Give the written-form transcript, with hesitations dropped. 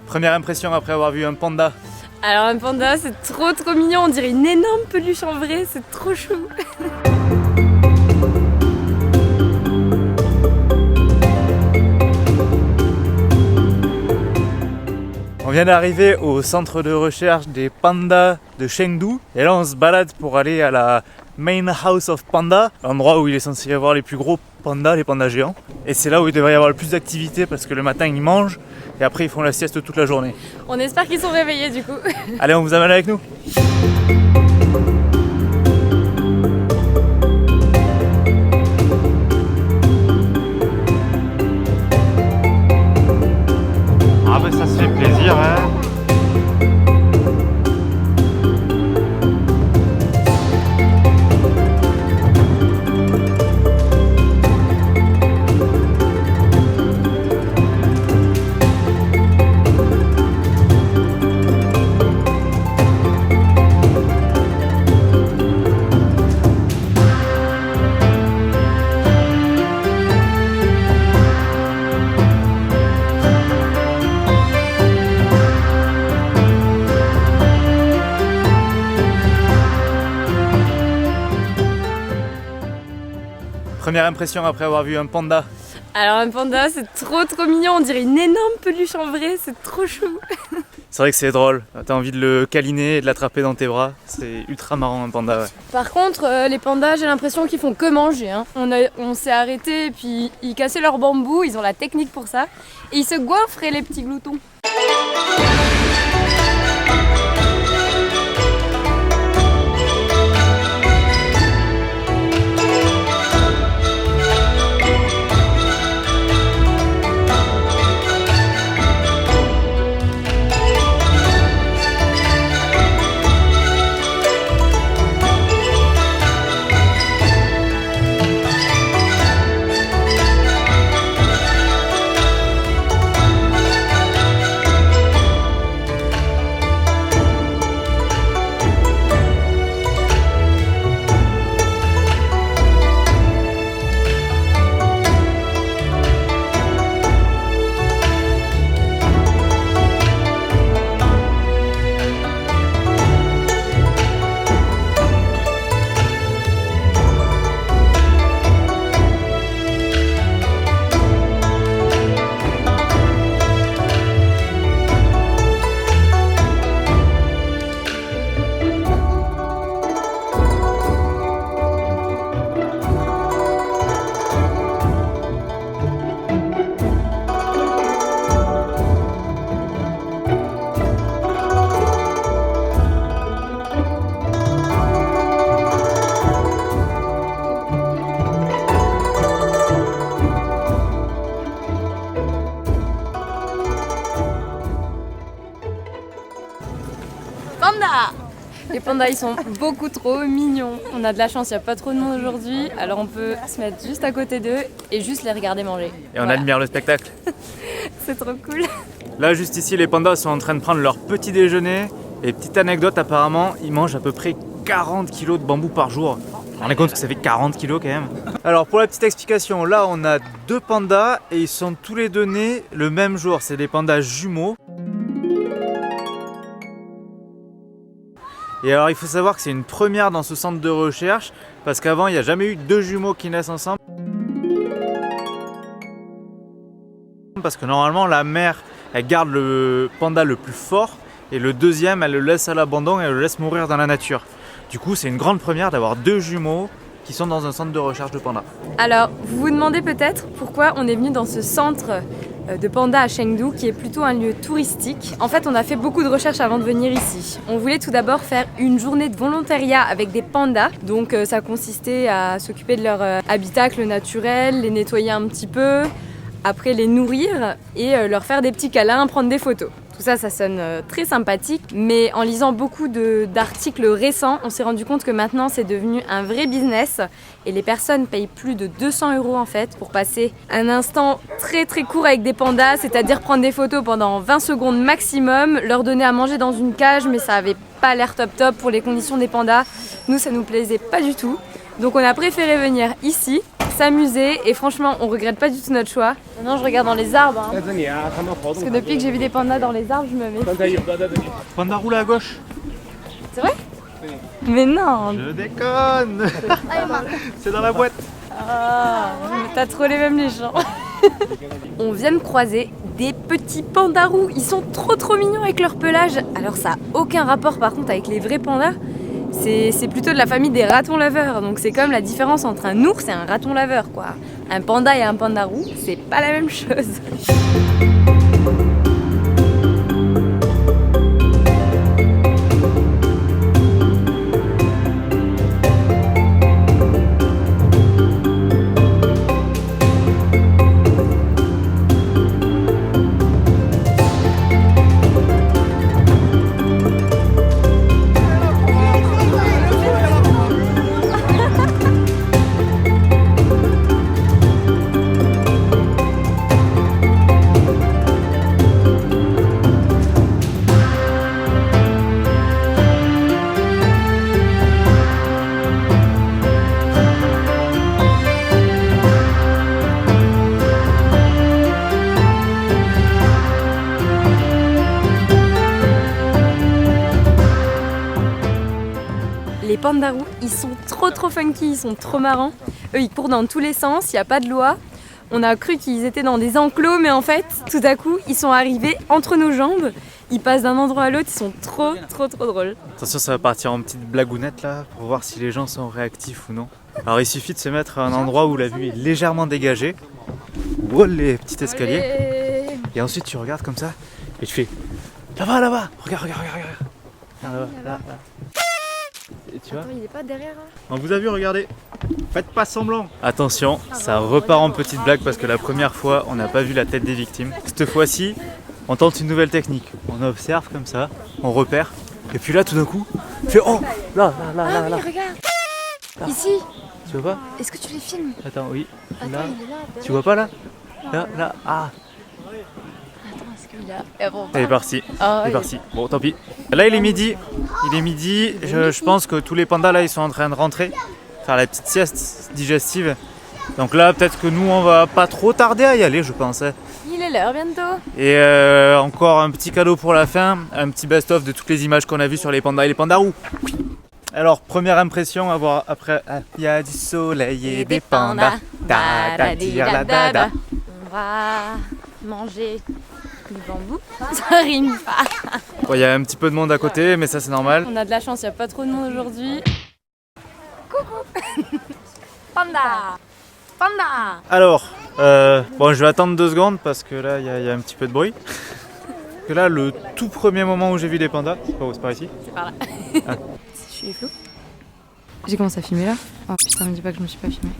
Première impression après avoir vu un panda? Alors un panda c'est trop mignon, on dirait une énorme peluche en vrai, c'est trop chou. On vient d'arriver au centre de recherche des pandas de Chengdu et là on se balade pour aller à la Main House of Panda, l'endroit où il est censé y avoir les plus gros pandas, les pandas géants. Et c'est là où il devrait y avoir le plus d'activité parce que le matin ils mangent et après ils font la sieste toute la journée. On espère qu'ils sont réveillés du coup. Allez, on vous amène avec nous. Ah bah ça se fait plaisir hein. Première impression après avoir vu un panda? Alors un panda c'est trop mignon, on dirait une énorme peluche en vrai, c'est trop chou. C'est vrai que c'est drôle, t'as envie de le câliner et de l'attraper dans tes bras, c'est ultra marrant un panda. Ouais. Par contre les pandas j'ai l'impression qu'ils font que manger. Hein. On s'est arrêté et puis ils cassaient leur bambou, ils ont la technique pour ça. Et ils se goinfraient les petits gloutons. Les pandas ils sont beaucoup trop mignons. On a de la chance, il n'y a pas trop de monde aujourd'hui. Alors on peut se mettre juste à côté d'eux et juste les regarder manger. Et on admire le spectacle. C'est trop cool. Là juste ici les pandas sont en train de prendre leur petit déjeuner. Et petite anecdote, apparemment ils mangent à peu près 40 kg de bambou par jour. On est compte que ça fait 40 kg quand même. Alors pour la petite explication, là on a deux pandas et ils sont tous les deux nés le même jour. C'est des pandas jumeaux. Et alors il faut savoir que c'est une première dans ce centre de recherche parce qu'avant il n'y a jamais eu deux jumeaux qui naissent ensemble. Parce que normalement la mère elle garde le panda le plus fort et le deuxième elle le laisse à l'abandon et elle le laisse mourir dans la nature. Du coup c'est une grande première d'avoir deux jumeaux qui sont dans un centre de recherche de pandas. Alors vous vous demandez peut-être pourquoi on est venu dans ce centre de pandas à Chengdu qui est plutôt un lieu touristique. En fait on a fait beaucoup de recherches avant de venir ici. On voulait tout d'abord faire une journée de volontariat avec des pandas. Donc ça consistait à s'occuper de leur habitacle naturel, les nettoyer un petit peu, après les nourrir et leur faire des petits câlins, prendre des photos. Tout ça, ça sonne très sympathique, mais en lisant beaucoup d'articles récents, on s'est rendu compte que maintenant c'est devenu un vrai business et les personnes payent plus de 200 € en fait pour passer un instant très court avec des pandas, c'est-à-dire prendre des photos pendant 20 secondes maximum, leur donner à manger dans une cage, mais ça avait pas l'air top pour les conditions des pandas. Nous, ça nous plaisait pas du tout, donc on a préféré venir ici. s'amuser et franchement on regrette pas du tout notre choix. Maintenant je regarde dans les arbres hein. Parce que depuis que j'ai vu des pandas dans les arbres je me méfie. Panda roule à gauche. C'est vrai? Mais non. Je déconne. C'est dans la boîte. Ah, t'as trollé même les gens. On vient de croiser des petits pandas roux. Ils sont trop mignons avec leur pelage. Alors ça a aucun rapport par contre avec les vrais pandas. C'est plutôt de la famille des ratons laveurs. Donc c'est comme la différence entre un ours et un raton laveur quoi. Un panda et un panda roux, c'est pas la même chose. Les pandas roux, ils sont trop funky, ils sont trop marrants. Eux, ils courent dans tous les sens, il n'y a pas de loi. On a cru qu'ils étaient dans des enclos, mais en fait, tout à coup, ils sont arrivés entre nos jambes. Ils passent d'un endroit à l'autre, ils sont trop drôles. Attention, ça va partir en petite blagounette là, pour voir si les gens sont réactifs ou non. Alors il suffit de se mettre à un endroit où la vue est légèrement dégagée. Wow, les petits escaliers. Allez. Et ensuite tu regardes comme ça, et tu fais là-bas, regarde. Là. Et tu vois? Attends, il est pas derrière là? On vous a vu, regardez. Faites pas semblant. Attention, ça repart en petite blague parce que la première fois, on n'a pas vu la tête des victimes. Cette fois-ci, on tente une nouvelle technique. On observe comme ça, on repère. Et puis là, tout d'un coup, on fait oh là. Oui, regarde. Ici. Tu vois pas? Est-ce que tu les filmes? Attends, oui. Attends, Là. il est là. Tu vois pas là? Là. Ah. Attends, est-ce qu'il a... bon, Elle est partie. Ah, Elle est partie. Bon, tant pis. Là, il est midi. Je pense que tous les pandas là, ils sont en train de rentrer, faire la petite sieste digestive. Donc là, peut-être que nous, on va pas trop tarder à y aller, je pense. Il est l'heure bientôt. Et encore un petit cadeau pour la fin, un petit best-of de toutes les images qu'on a vues sur les pandas et les pandas roux. Alors, première impression, après, il y a du soleil et des pandas. Da. On va manger du bambou. Ça rime pas. Bon, il y a un petit peu de monde à côté, mais ça c'est normal. On a de la chance, il n'y a pas trop de monde aujourd'hui. Coucou. Panda. Alors, bon, je vais attendre 2 secondes parce que là, il y a un petit peu de bruit. Parce que là, le tout premier moment où j'ai vu des pandas, c'est par ici. C'est par là. Ah. Je suis les flots. J'ai commencé à filmer là. Oh putain, me dis pas que je me suis pas filmée.